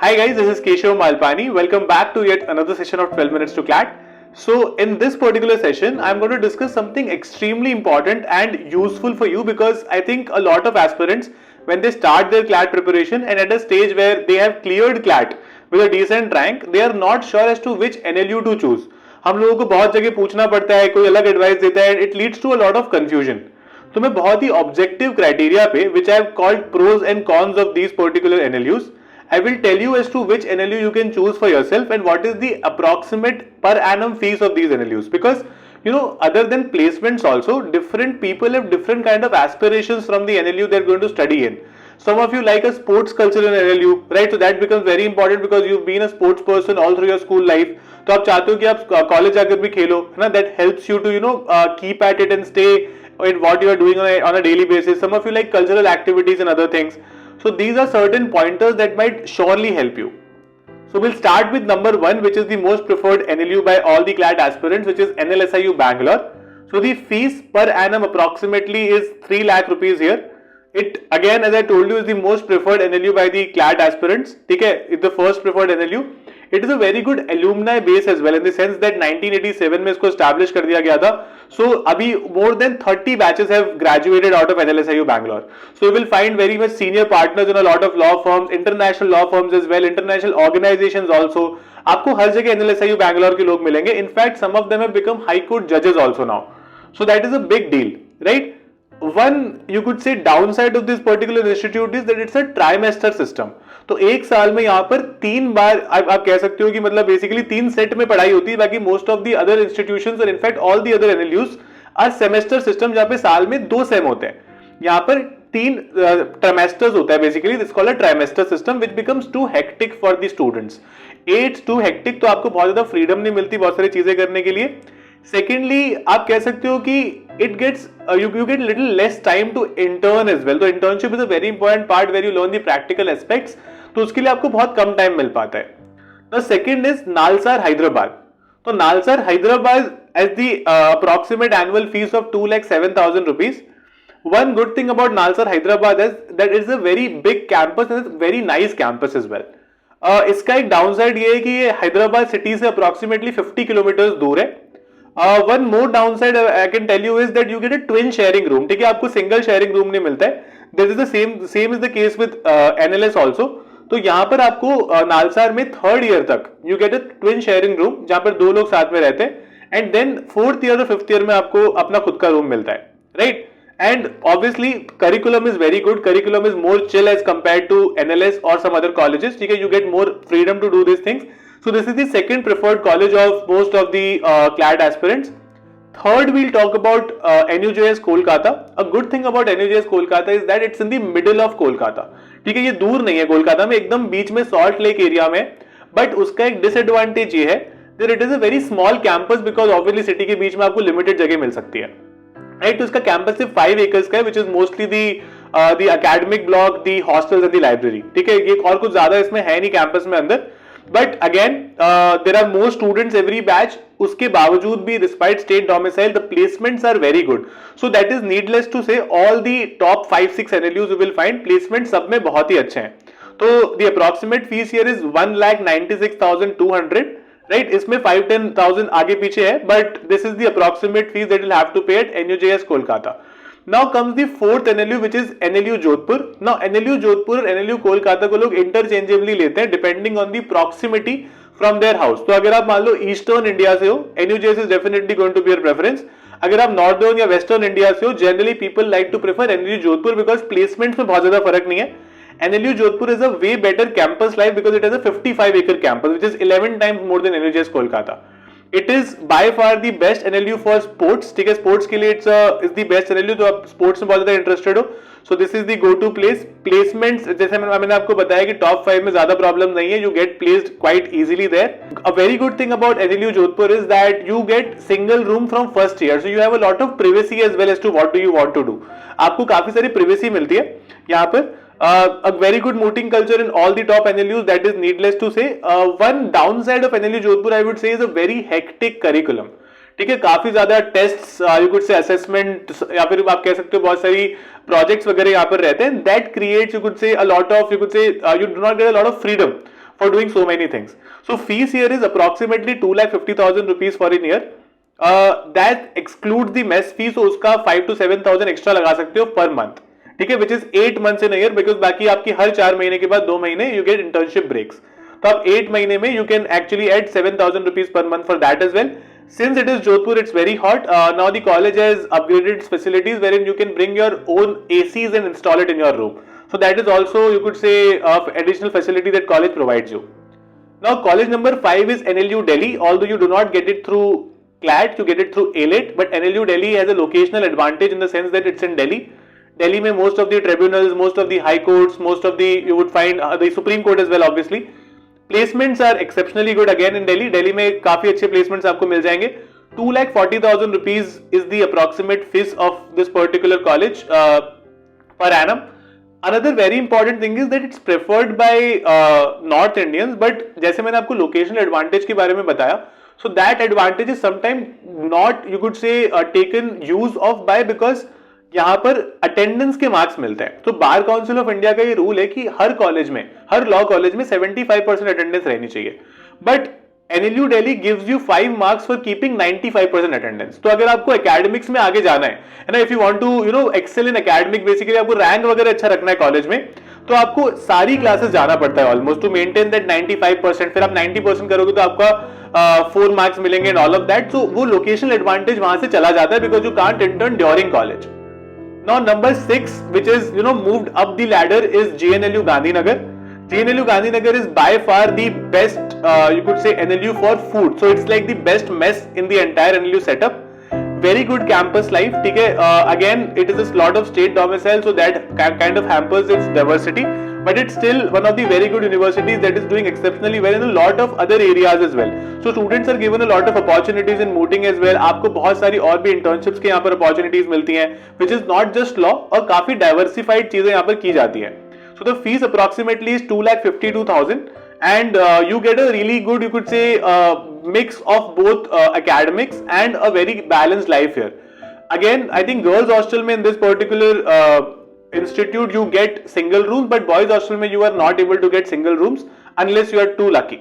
Hi guys, this is Keshav Malpani. Welcome back to yet another session of 12 minutes to CLAT. So in this particular session, I'm going to discuss something extremely important and useful for you because I think a lot of aspirants, when they start their CLAT preparation and at a stage where they have cleared CLAT with a decent rank, they are not sure as to which NLU to choose. हम लोगों को बहुत जगह पूछना पड़ता है, कोई अलग एडवाइस देता है, it leads to a lot of confusion. तो मैं बहुत ही ऑब्जेक्टिव क्राइटेरिया पे which I have called pros and cons of these particular NLUs, I will tell you as to which NLU you can choose for yourself and what is the approximate per annum fees of these NLUs, because other than placements also different people have different kind of aspirations from the NLU they're going to study in. Some of you like a sports culture in NLU, right? So that becomes very important because you've been a sports person all through your school life. तो आप चाहते हो कि आप college जाकर भी खेलो, है ना? That helps you to keep at it and stay in what you are doing on a daily basis. Some of you like cultural activities and other things. So these are certain pointers that might surely help you. So we'll start with number 1, which is the most preferred NLU by all the CLAT aspirants, which is NLSIU Bangalore. So the fees per annum approximately is 3 lakh rupees here. It again, as I told you, is the most preferred NLU by the CLAT aspirants. Okay, it's the first preferred NLU. It is a very good alumni base as well, in the sense that 1987 में इसको establish कर दिया गया था. So अभी more than 30 batches have graduated out of NLSIU Bangalore. So you will find very much senior partners in a lot of law firms, international law firms as well, international organizations also. आपको हर जगह NLSIU Bangalore के लोग मिलेंगे. In fact, some of them have become high court judges also now. So that is a big deal, right? One, you could say, downside of this particular institute is that it's a trimester system. तो एक साल में यहाँ पर 3 बार आप कह सकते हो कि मतलब बेसिकली 3 सेट में पढ़ाई होती है, बाकी most of the other institutions और in fact all the other NLUs are semester system, जहाँ पे साल में 2 सेम होते हैं. यहाँ पर 3 ट्राइमेस्टर्स होता है basically. This called a trimester system which becomes too hectic for the students. 8 too hectic, तो आपको बहुत ज्यादा फ्रीडम नहीं मिलती बहुत सारी चीजें करने के लिए. सेकेंडली, आप कह सकते हो कि it gets you get little less time to intern as well. तो internship is a very important part where you learn the practical aspects. तो उसके लिए आपको बहुत कम टाइम मिल पाता है. The second is Nalsar Hyderabad. तो Nalsar Hyderabad as the approximate annual fees of 2,07,000 rupees. One good thing about Nalsar Hyderabad is that it's a very big campus and it's a very nice campus as well. इसका एक downside ये है कि ये Hyderabad city से approximately 50 kilometre दूर है. One more downside I can tell you is that you get a twin sharing room. ठीक है, आपको सिंगल शेयरिंग रूम नहीं मिलता है. This is the same is the case with NLS also. तो यहाँ पर आपको नालसार में 3rd ईयर तक you get a twin sharing room, जहां पर 2 लोग साथ में रहते हैं. एंड देन 4th ईयर और 5th ईयर में आपको अपना खुद का रूम मिलता है, right? And obviously curriculum is very good. Curriculum is more chill as compared to NLS or some other colleges. Okay, you get more freedom to do these things. So this is the second preferred college of most of the CLAT aspirants. Third, we'll talk about NUJS Kolkata. A good thing about NUJS Kolkata is that it's in the middle of Kolkata. ठीक है, ये दूर नहीं है कोलकाता में, एकदम बीच में salt lake area में. बट उसका एक डिसएडवांटेज ये है that it is a very small campus because obviously city के बीच में आपको लिमिटेड जगह मिल सकती है, राइट? तो इसका कैंपस सिर्फ 5 एकर्स का है, which is mostly the academic block, the hostels and the library. ठीक है, ये और कुछ ज्यादा इसमें है नहीं कैंपस में अंदर. But again there are more students every batch. उसके बावजूद भी despite state domicile the placements are very good. So that is needless to say all the top 5-6 NLUs you will find placement सब में बहुत ही अच्छे हैं. तो the approximate fees here is 1,96,200. Right, इसमें 5-10,000 आगे पीछे है, but this is the approximate fees that will have to pay at NUJS Kolkata. Now comes the 4th NLU which is NLU Jodhpur. Now NLU Jodhpur और NLU कोलकाता को लोग इंटरचेंजेबली लेते हैं depending on the proximity from their house. तो अगर आप मान लो eastern India से हो, NUJS is definitely going to be your preference. अगर आप नॉर्दर्न या वेस्टर्न इंडिया से हो, generally people like to prefer NLU Jodhpur because placements में बहुत ज्यादा फर्क नहीं है. NLU Jodhpur is a way better campus life because it has a 55-acre campus, which is 11 times more than NUJS Kolkata. It is by far the best NLU for sports. ठीक है, sports के लिए it's the best NLU. तो आप sports में बहुत ज्यादा interested हो, so this is the go-to place. Placements जैसे मैंने आपको बताया कि top 5 में ज्यादा problem नहीं है. You get placed quite easily there. A very good thing about NLU Jodhpur is that you get single room from first year, so you have a lot of privacy as well as to what do you want to do. आपको काफी सारी privacy मिलती है यहाँ पर. A very good mooting culture in all the top NLUs, that is needless to say. One downside of NLU Jodhpur I would say is a very hectic curriculum. ठीक है, काफी ज्यादा tests, you could say assessment, या फिर आप कह सकते हो बहुत सारी प्रोजेक्ट्स वगैरह यहाँ पर रहते हैं. That creates you could say a lot of, you could say you do not get a lot of freedom for doing so many things. So fees here is approximately 2,50,000 rupees for an year. That excludes the mess fee, so उसका 5 to 7,000 extra लगा सकते हो per month, ठीक है, which is 8 months in a year, because बाकी आपकी हर 4 महीने के बाद 2 महीने यू गेट इंटर्नशिप ब्रेक्स, तो आप 8 महीने में you can actually add 7,000 rupees per month for that as well. Since it is Jodhpur, it's very hot. Now the college has upgraded its facilities wherein you can bring your own ACs and install it in your room. So that is also, you could say, additional facility that college provides you. Now college number 5 is NLU Delhi. Although you do not get it through CLAT, you get it through ALET, but NLU Delhi has a locational advantage in the sense that it's in Delhi. Delhi में most of the tribunals, most of the high courts, most of the, you would find the Supreme Court as well, obviously. Placements are exceptionally good again in Delhi. Delhi में काफी अच्छे placements आपको मिल जाएंगे. 2,40,000 rupees is the approximate fees of this particular college per annum. Another very important thing is that it's preferred by North Indians, but जैसे मैंने आपको locational advantage के बारे में बताया, so that advantage is sometimes not, you could say, taken use of by, because यहाँ पर attendance के मार्क्स मिलते हैं. तो बार काउंसिल ऑफ इंडिया का ये रूल है कि हर कॉलेज में, हर लॉ कॉलेज में 75% अटेंडेंस रहनी चाहिए, but NLU Delhi gives you 5 marks for keeping 95% attendance. तो अगर आपको एकेडमिक्स में आगे जाना है ना, if you want to excel in academic, basically आपको रैंक वगैरह अच्छा रखना है कॉलेज में, तो आपको सारी क्लासेस जाना पड़ता है ऑलमोस्ट टू मेंटेन दैट 95%. फिर आप 90% करोगे तो आपका 4 मार्क्स मिलेंगे एंड ऑल ऑफ दैट. सो वो लोकेशनल एडवांटेज वहां से चला जाता है because you can't intern during college. Now number 6, which is moved up the ladder, is GNLU Gandhinagar. GNLU Gandhinagar is by far the best, you could say, NLU for food. So it's like the best mess in the entire NLU setup. Very good campus life. ठीक है, again it is a lot of state domicile, so that kind of hampers its diversity. But it's still one of the very good universities that is doing exceptionally well in a lot of other areas as well. So students are given a lot of opportunities in mooting as well. आपको बहुत सारी और भी internships के यहाँ पर opportunities मिलती हैं, which is not just law, और काफी diversified चीजें यहाँ पर की जाती हैं. So the fees approximately is 2,52,000, and you get a really good, you could say, mix of both academics and a very balanced life here. Again, I think girls hostel में in this particular institute you get single rooms, but boys hostel में you are not able to get single rooms unless you are too lucky.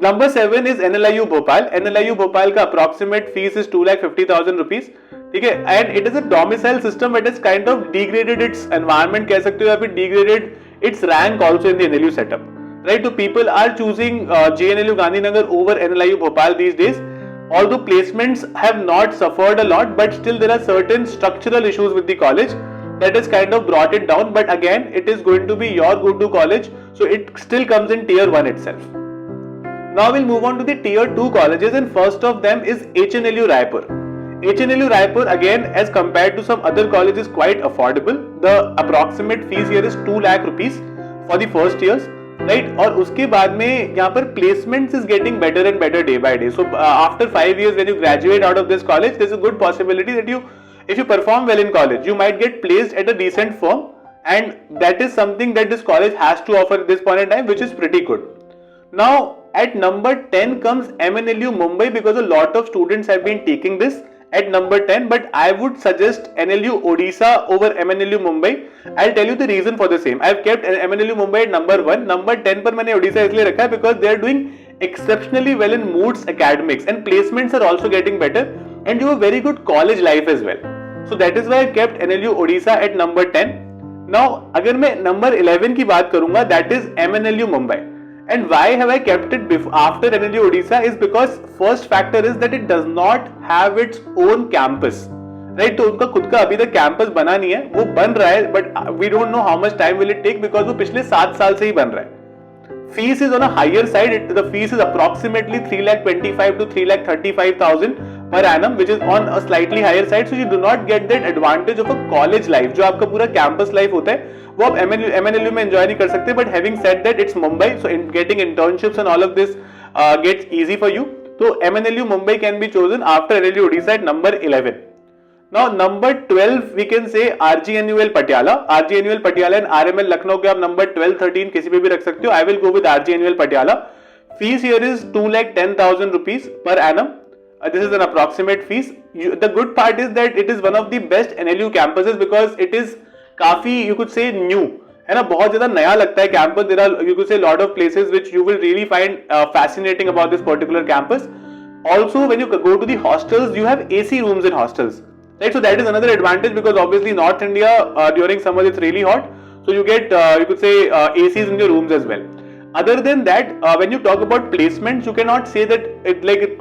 Number 7 is NLIU Bhopal. NLIU Bhopal का approximate fees is 2,50,000 rupees. ठीक है, and it is a domicile system. It is kind of degraded its environment, कह सकते हो, या फिर degraded its rank also in the NLU setup. Right, so people are choosing JNLU Gandhinagar over NLIU Bhopal these days. Although placements have not suffered a lot, but still there are certain structural issues with the college that has kind of brought it down. But again, it is going to be your go-to college, so it still comes in tier 1 itself. Now we'll move on to the tier 2 colleges, and first of them is HNLU Raipur. HNLU Raipur, again, as compared to some other colleges, quite affordable. The approximate fees here is 2 lakh rupees for the first years, right? और उसके बाद में यहाँ पर placements is getting better and better day by day. So after 5 years, when you graduate out of this college, there's a good possibility that if you perform well in college, you might get placed at a decent firm, and that is something that this college has to offer at this point in time, which is pretty good. Now at number 10 comes MNLU Mumbai, because a lot of students have been taking this at number 10, but I would suggest NLU Odisha over MNLU Mumbai. I'll tell you the reason for the same. I've kept MNLU Mumbai at number 1. Number 10 पर मैंने Odisha इसलिए रखा है because they are doing exceptionally well in moods academics, and placements are also getting better, and you have a very good college life as well. So that is why I kept NLU Odisha at number 10. Now अगर मैं number 11 की बात करूंगा, that is MNLU Mumbai. And why have I kept it after NLU Odisha is because first factor is that it does not have its own campus, right? तो उनका खुद का अभी तक कैंपस बना नहीं है, वो बन रहा है, but we don't know how much time will it take because वो पिछले 7 साल से ही बन रहा है. Fees is on a higher side. The fees is approximately 3,25,000 to 3,35,000 per annum, which is on a slightly higher side. So you do not get that advantage of a college life. जो आपका पूरा campus life होता है, वो आप MNLU में enjoy नहीं कर सकते. But having said that, it's Mumbai, so getting internships and all of this gets easy for you. So MNLU Mumbai can be chosen after NLU Odisha at number 11. Now number 12 we can say RGNUL Patiala. RGNUL Patiala and RML Lucknow के आप number 12, 13 किसी पे भी रख सकते हो. I will go with RGNUL Patiala. Fees here is 2,10,000 rupees per annum. This is an approximate fees. The good part is that it is one of the best NLU campuses because it is काफी you could say new, है ना, बहुत ज्यादा नया लगता है campus. There are you can say lot of places which you will really find fascinating about this particular campus. Also, when you go to the hostels, you have AC rooms in hostels, right? So that is another advantage, because obviously North India during summer it's really hot, so you get you could say ACs in your rooms as well. Other than that, when you talk about placements, you cannot say that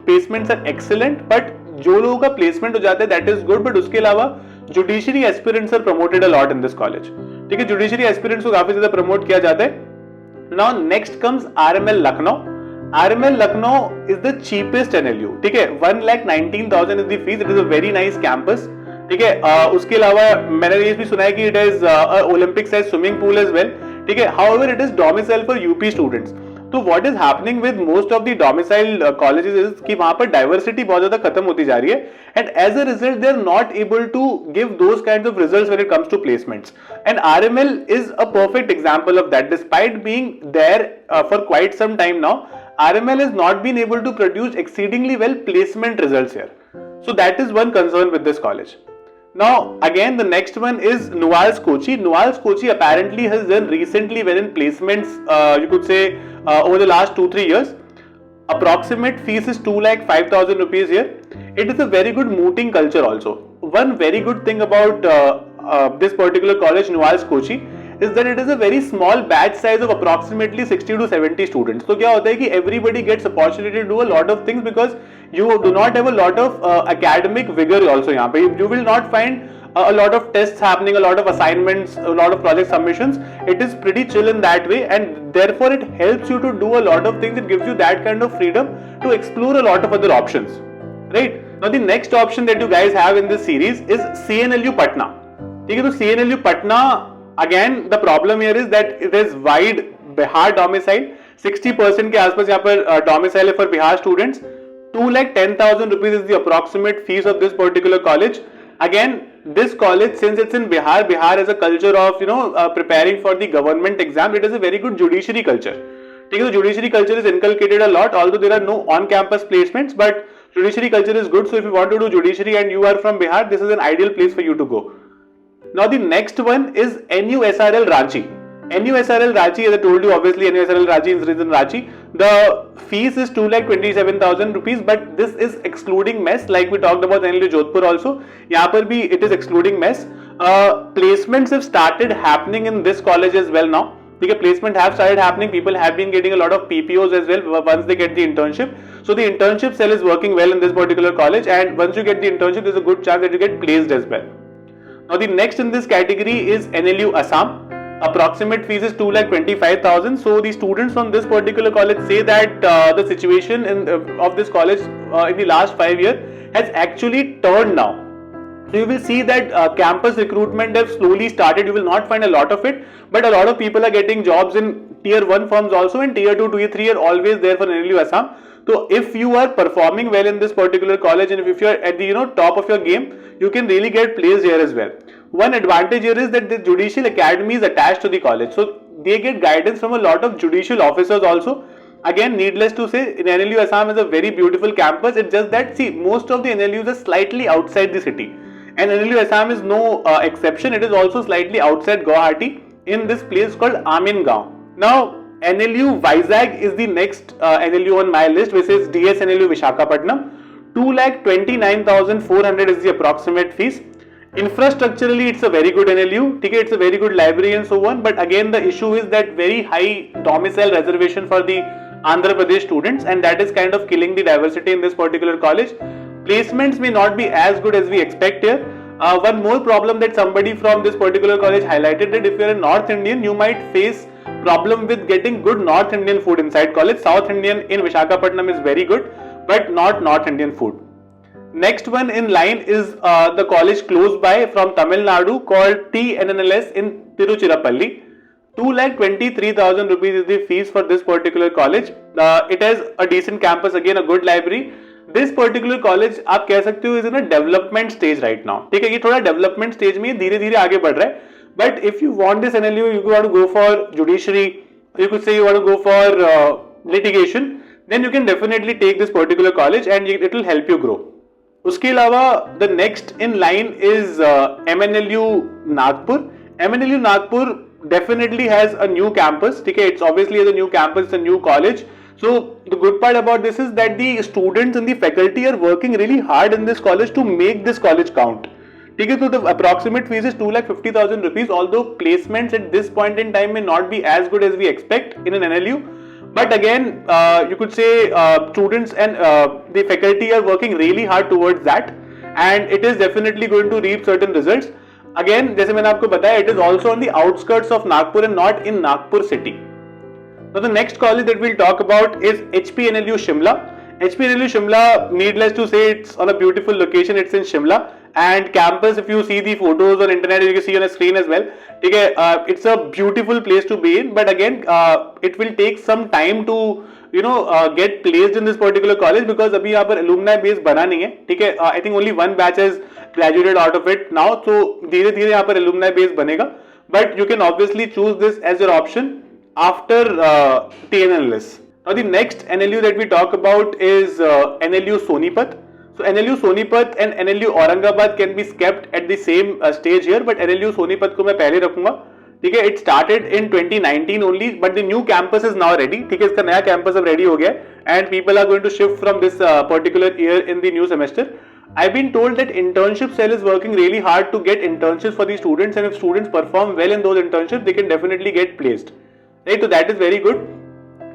placements are excellent, but जो लोगों का placement हो जाता है that is good. But उसके अलावा judiciary aspirants are promoted a lot in this college. ठीक है, judiciary aspirants को काफी ज्यादा promote किया जाता है. Now next comes RML Lucknow. RML Lucknow is the cheapest NLU. ठीक है, 1,19,000 is the fees. It is a very nice campus. ठीक है, उसके अलावा मैंने ये भी सुना है कि it is Olympic size swimming pool as well. ठीक है, however it is domicile for UP students. तो what is happening with most of the domicile colleges is कि वहां पर diversity बहुत ज्यादा खत्म होती जा रही है, and as a result they are not able to give those kinds of results when it comes to placements. And RML is a perfect example of that. Despite being there for quite some time now, RML has not been able to produce exceedingly well placement results here. So that is one concern with this college. Now again the next one is Nuals Kochi. Nuals Kochi apparently has done recently well in placements, you could say over the last 2-3 years. Approximate fees is 2,05,000 rupees here. It is a very good mooting culture also. One very good thing about this particular college, Nuals Kochi, is that it is a very small batch size of approximately 60 to 70 students. तो क्या होता है कि everybody gets opportunity to do a lot of things because you do not have a lot of academic vigor also यहाँ पे. You will not find a lot of tests happening, a lot of assignments, a lot of project submissions. It is pretty chill in that way, and therefore it helps you to do a lot of things. It gives you that kind of freedom to explore a lot of other options, right? Now the next option that you guys have in this series is CNLU Patna. ठीक है, तो CNLU Patna, again the problem here is that it is wide Bihar domicile. 60% के आसपास यहाँ पर domicile है for Bihar students. 2,10,000 rupees is the approximate fees of this particular college. Again, this college, since it's in Bihar, Bihar has a culture of preparing for the government exam. It is a very good judiciary culture. ठीक है, तो judiciary culture is inculcated a lot, although there are no on-campus placements, but judiciary culture is good. So if you want to do judiciary and you are from Bihar, this is an ideal place for you to go. Now the next one is NUSRL Ranchi. NUSRL Ranchi, as I told you, obviously NUSRL Ranchi is in Ranchi. The fees is 2,27,000 rupees, but this is excluding mess, like we talked about NLU Jodhpur also. यहाँ पर भी it is excluding mess. Placements have started happening in this college as well now. ठीक है, placement have started happening. People have been getting a lot of PPOs as well once they get the internship. So the internship cell is working well in this particular college, and once you get the internship, there's a good chance that you get placed as well. Now the next in this category is NLU Assam. Approximate fees is 2,25,000. So the students from this particular college say that the situation of this college in the last 5 years has actually turned now. So you will see that campus recruitment have slowly started. You will not find a lot of it, but a lot of people are getting jobs in tier 1 firms also, and tier 2, tier 3 are always there for NLU Assam. So if you are performing well in this particular college, and if you are at the top of your game, you can really get placed here as well. One advantage here is that the judicial academy is attached to the college, so they get guidance from a lot of judicial officers also. Again, needless to say, NLU Assam is a very beautiful campus. It's just that, see, most of the NLUs are slightly outside the city, and NLU Assam is no exception. It is also slightly outside Guwahati in this place called Amin Gaon. Now NLU Vizag is the next NLU on my list, which is DSNLU Visakhapatnam. 2,29,400 is the approximate fees. Infrastructurally, it's a very good NLU. It's a very good library and so on. But again, the issue is that very high domicile reservation for the Andhra Pradesh students, and that is kind of killing the diversity in this particular college. Placements may not be as good as we expect here. One more problem that somebody from this particular college highlighted, that if you're a North Indian, you might face problem with getting good North Indian food inside college. South Indian in Visakhapatnam is very good, but not North Indian food. Next one in line is the college close by from Tamil Nadu called TNNLS in Tiruchirappalli. 2,23,000 rupees is the fees for this particular college. It has a decent campus, again a good library. This particular college आप कह सकते हो is in a development stage right now. ठीक है, ये थोड़ा development stage में धीरे-धीरे आगे बढ़ रहा है. But if you want this NLU, you want to go for judiciary, you could say you want to go for litigation, then you can definitely take this particular college and it will help you grow. उसके अलावा the next in line is MNLU Nagpur. MNLU Nagpur definitely has a new campus. Okay, it's obviously has a new campus, it's a new college. So the good part about this is that the students and the faculty are working really hard in this college to make this college count. Okay, so the approximate fees is 2,50,000 rupees. Although placements at this point in time may not be as good as we expect in an NLU, but again, you could say students and the faculty are working really hard towards that, and it is definitely going to reap certain results. Again, जैसे मैंने आपको बताया, it is also on the outskirts of Nagpur and not in Nagpur city. Now the next college that we'll talk about is HPNLU Shimla. HPNLU Shimla, needless to say, it's on a beautiful location. It's in Shimla, and campus, if you see the photos on internet, you can see on a screen as well. Okay, it's a beautiful place to be in, but again, it will take some time to get placed in this particular college because अभी यहाँ पर alumni base बना नहीं है. ठीक है, I think only one batch has graduated out of it now, so धीरे धीरे यहाँ पर alumni base बनेगा. But you can obviously choose this as your option after TNLS. Now the next NLU that we talk about is NLU Sonipat. So NLU Sonipat and NLU Aurangabad can be kept at the same stage here, but NLU Sonipat को मैं पहले रखूंगा. ठीक है, it started in 2019 only, but the new campus is now ready. ठीक है, इसका नया campus अब ready हो गया है, and people are going to shift from this particular year in the new semester. I've been told that internship cell is working really hard to get internships for the students, and if students perform well in those internships, they can definitely get placed. Right, so that is very good.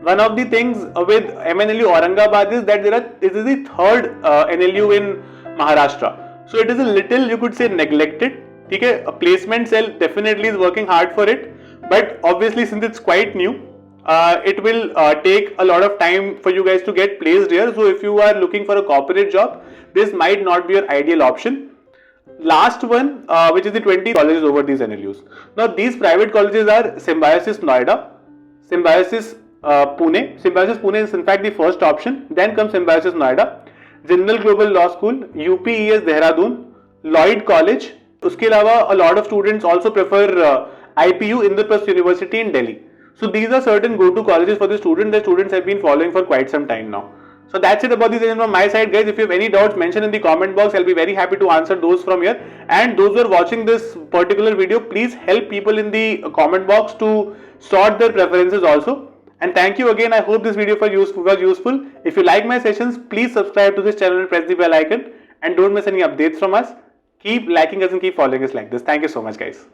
One of the things with MNLU Aurangabad is that this is the third NLU in Maharashtra. So it is a little, you could say, neglected. Okay, a placement cell definitely is working hard for it, but obviously since it's quite new, it will take a lot of time for you guys to get placed here. So if you are looking for a corporate job, this might not be your ideal option. Last one, which is the 20 colleges over these NLUs. Now these private colleges are Symbiosis Noida, Symbiosis Pune. Symbiosis Pune is in fact the first option. Then comes Symbiosis Noida, Jindal Global Law School, UPES Dehradun, Lloyd College. उसके अलावा a lot of students also prefer IPU Indraprasth University in Delhi. So these are certain go-to colleges for the students that students have been following for quite some time now. So that's it about this session from my side, guys. If you have any doubts, mention in the comment box. I'll be very happy to answer those from here. And those who are watching this particular video, please help people in the comment box to sort their preferences also. And thank you again. I hope this video was useful. If you like my sessions, please subscribe to this channel and press the bell icon. And don't miss any updates from us. Keep liking us and keep following us like this. Thank you so much, guys.